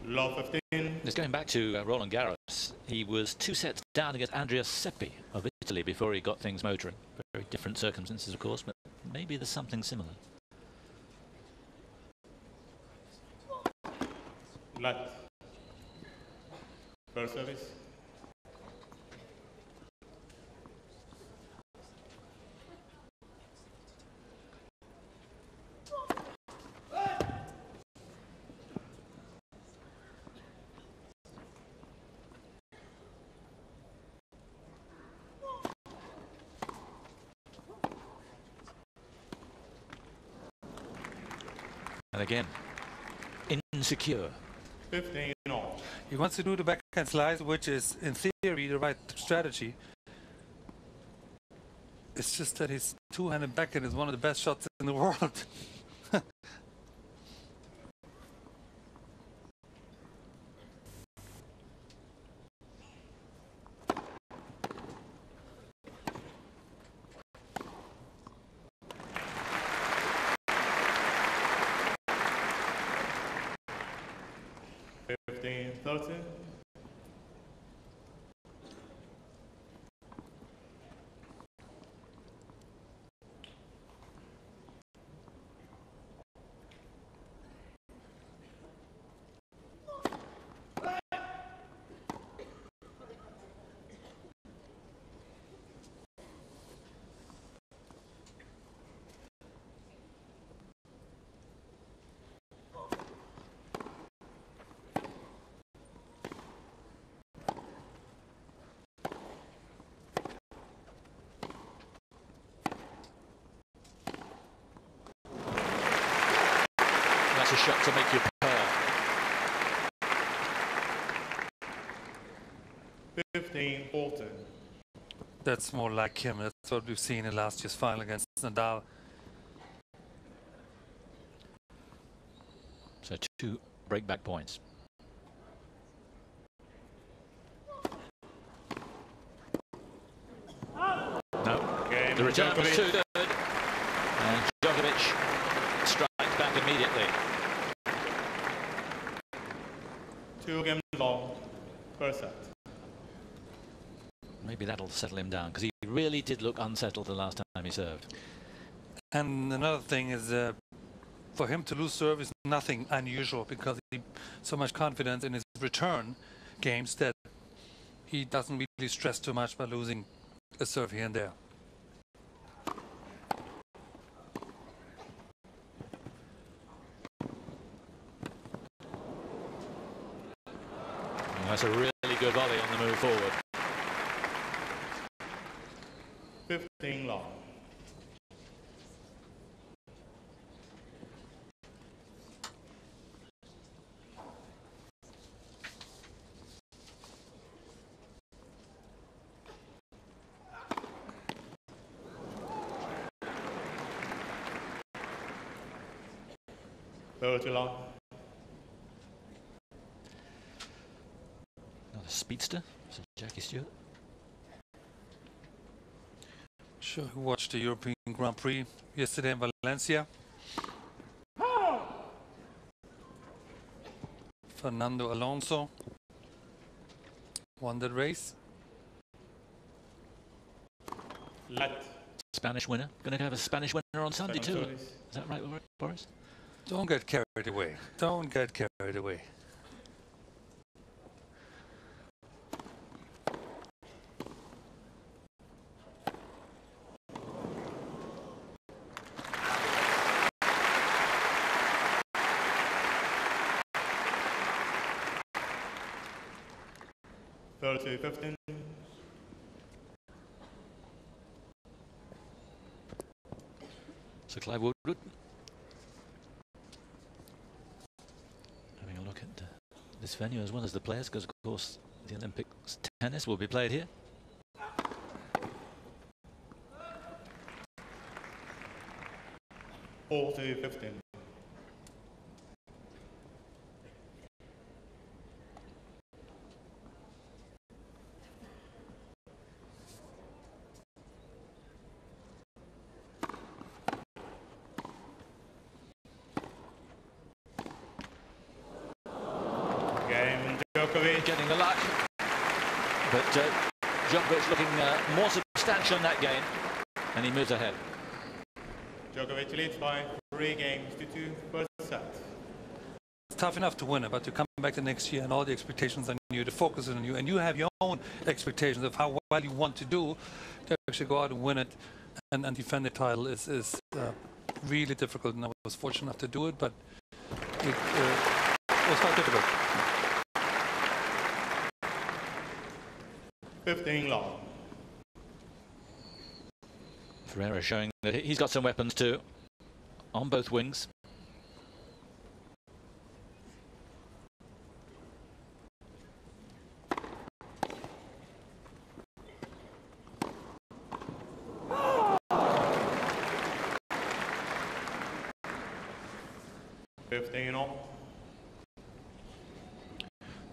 Love 15. Just going back to Roland Garros, he was 2 sets down against Andrea Seppi of Italy before he got things motoring. Very different circumstances, of course, but maybe there's something similar. Let. First service. And again, insecure. 15 all. He wants to do the backhand slice, which is, in theory, the right strategy. It's just that his two-handed backhand is one of the best shots in the world. A shot to make you pair. 15 Bolton. That's more like him. That's what we've seen in last year's final against Nadal. So 2 breakback points. No, Game the return was too good, and Djokovic strikes back immediately. 2 games long, first set. Maybe that'll settle him down, because he really did look unsettled the last time he served. And another thing is, for him to lose serve is nothing unusual, because he so much confidence in his return games that he doesn't really stress too much by losing a serve here and there. That's a really good volley on the move forward. 15 long. Too long. Another speedster, so Jackie Stewart. Sure, who watched the European Grand Prix yesterday in Valencia? Fernando Alonso won that race. Let. Spanish winner. Going to have a Spanish winner on Sunday too. Service. Is that right, Boris? Don't get carried away. Don't get carried away. Thirty 15. So Clive Woodward having a look at this venue as well as the players, because of course the Olympics tennis will be played here. All to 15. Djokovic. getting the luck. But Djokovic looking more substantial in that game, and he moves ahead. Djokovic leads by 3 games to 2 first set. It's tough enough to win it, but to come back the next year and all the expectations on you, the focus is on you, and you have your own expectations of how well you want to do, to actually go out and win it and defend the title is really difficult. And I was fortunate enough to do it, but it was quite difficult. 15 long. Ferrero showing that he's got some weapons too, on both wings.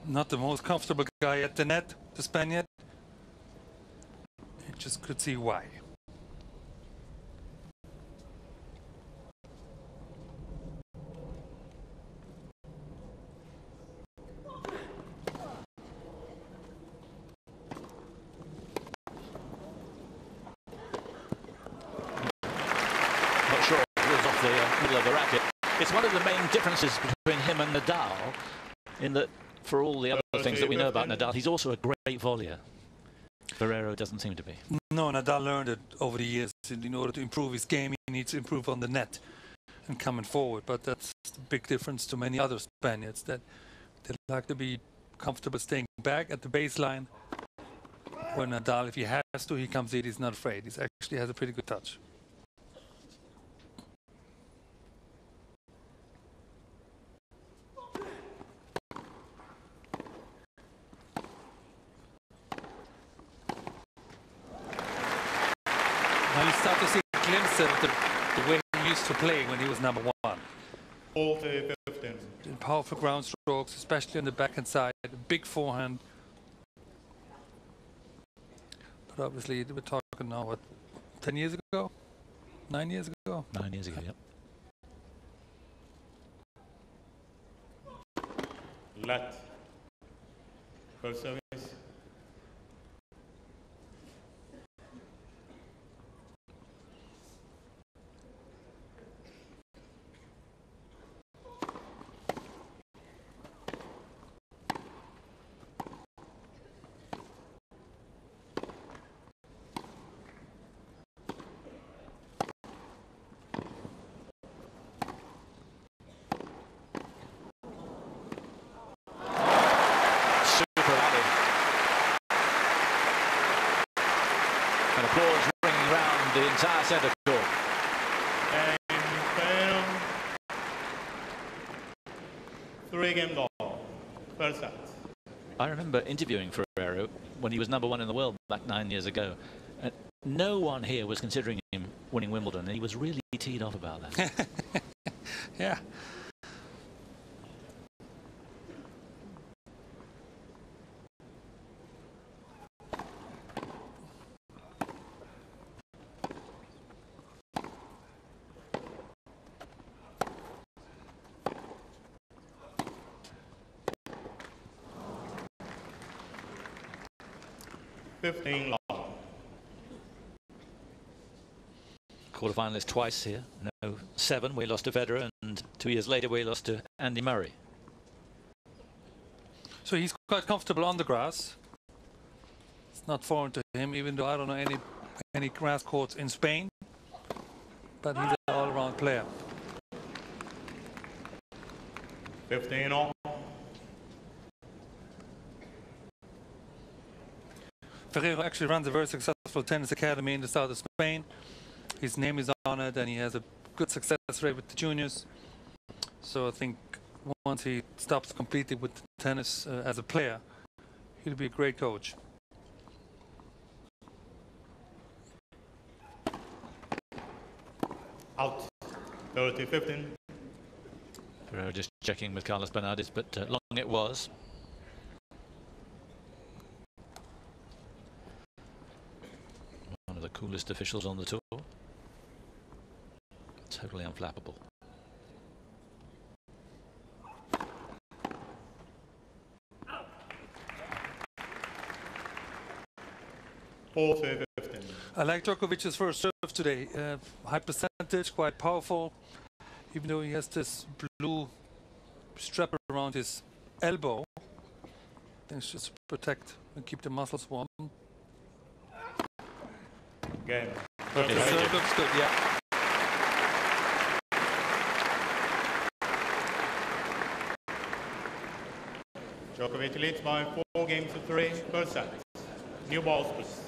Not the most comfortable guy at the net, the Spaniard. You just could see why. Not sure it was off the middle of the racket. It's one of the main differences between him and Nadal, in that for all the other things that we know about Nadal, he's also a great volleyer. Ferrero doesn't seem to be. No, Nadal learned it over the years. In order to improve his game, he needs to improve on the net and coming forward. But that's the big difference to many other Spaniards, that they like to be comfortable staying back at the baseline. When Nadal, if he has to, he comes in, he's not afraid. He actually has a pretty good touch. Now you start to see a glimpse of the way he used to play when he was number 1. 40-15. Powerful ground strokes, especially on the backhand side, a big forehand. But obviously, we're talking now, what, 10 years ago? 9 years ago? 9 years ago, yep. Let. First service. And applause ringing round the entire centre court. And Ferrero. 3 game long. First set. I remember interviewing Ferrero when he was number 1 in the world back 9 years ago. And no one here was considering him winning Wimbledon, and he was really teed off about that. Yeah. Quarterfinalist twice here. No, 7 we lost to Federer, and 2 years later we lost to Andy Murray. So he's quite comfortable on the grass. It's not foreign to him, even though I don't know any grass courts in Spain. But he's an all-around player. 15 all. Ferrero actually runs a very successful tennis academy in the south of Spain. His name is on it, and he has a good success rate with the juniors. So I think once he stops completely with tennis as a player, he'll be a great coach. Out. 30-15. Ferrero just checking with Carlos Bernardis, but long it was. One of the coolest officials on the tour. Totally unflappable. 4-15. I like Djokovic's first serve today. High percentage, quite powerful. Even though he has this blue strap around his elbow, I think it's just to protect and keep the muscles warm. Game. But the serve looks good, yeah. Djokovic leads by 4 games to 3 first set. New balls, please.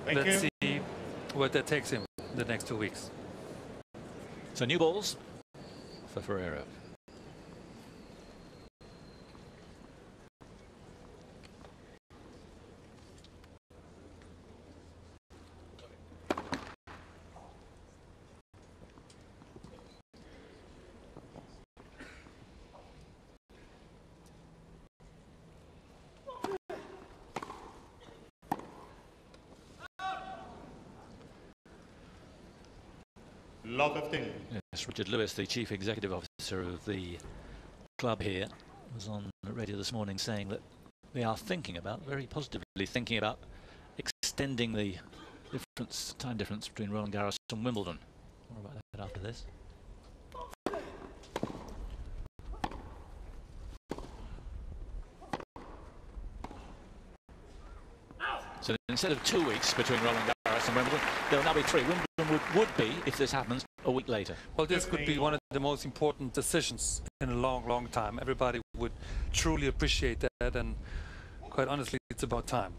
Thank Let's you. see what that takes him the next 2 weeks. So new balls for Ferrero. Lot of things. Yes, Richard Lewis, the chief executive officer of the club here, was on the radio this morning saying that they are thinking about, very positively thinking about, extending the time difference between Roland Garros and Wimbledon. More about that after this. So instead of 2 weeks between Roland Garros and Wimbledon, there will now be 3. Wimbledon would be, if this happens, a week later. Well, this could be one of the most important decisions in a long, long time. Everybody would truly appreciate that, and quite honestly, it's about time.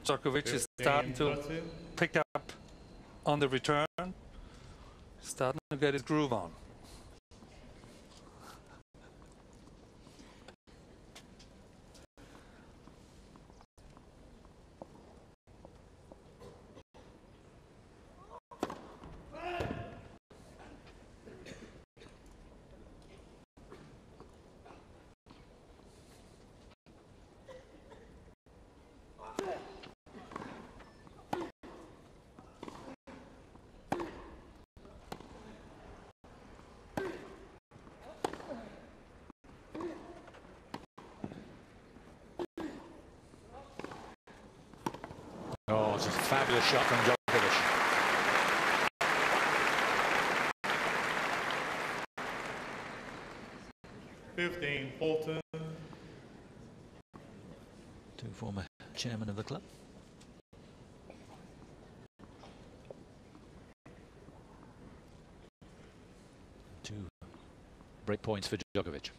Djokovic is starting to pick up on the return, starting to get his groove on. Oh, it's a fabulous shot from Djokovic. Fulton. 2 former chairman of the club. 2 break points for Djokovic.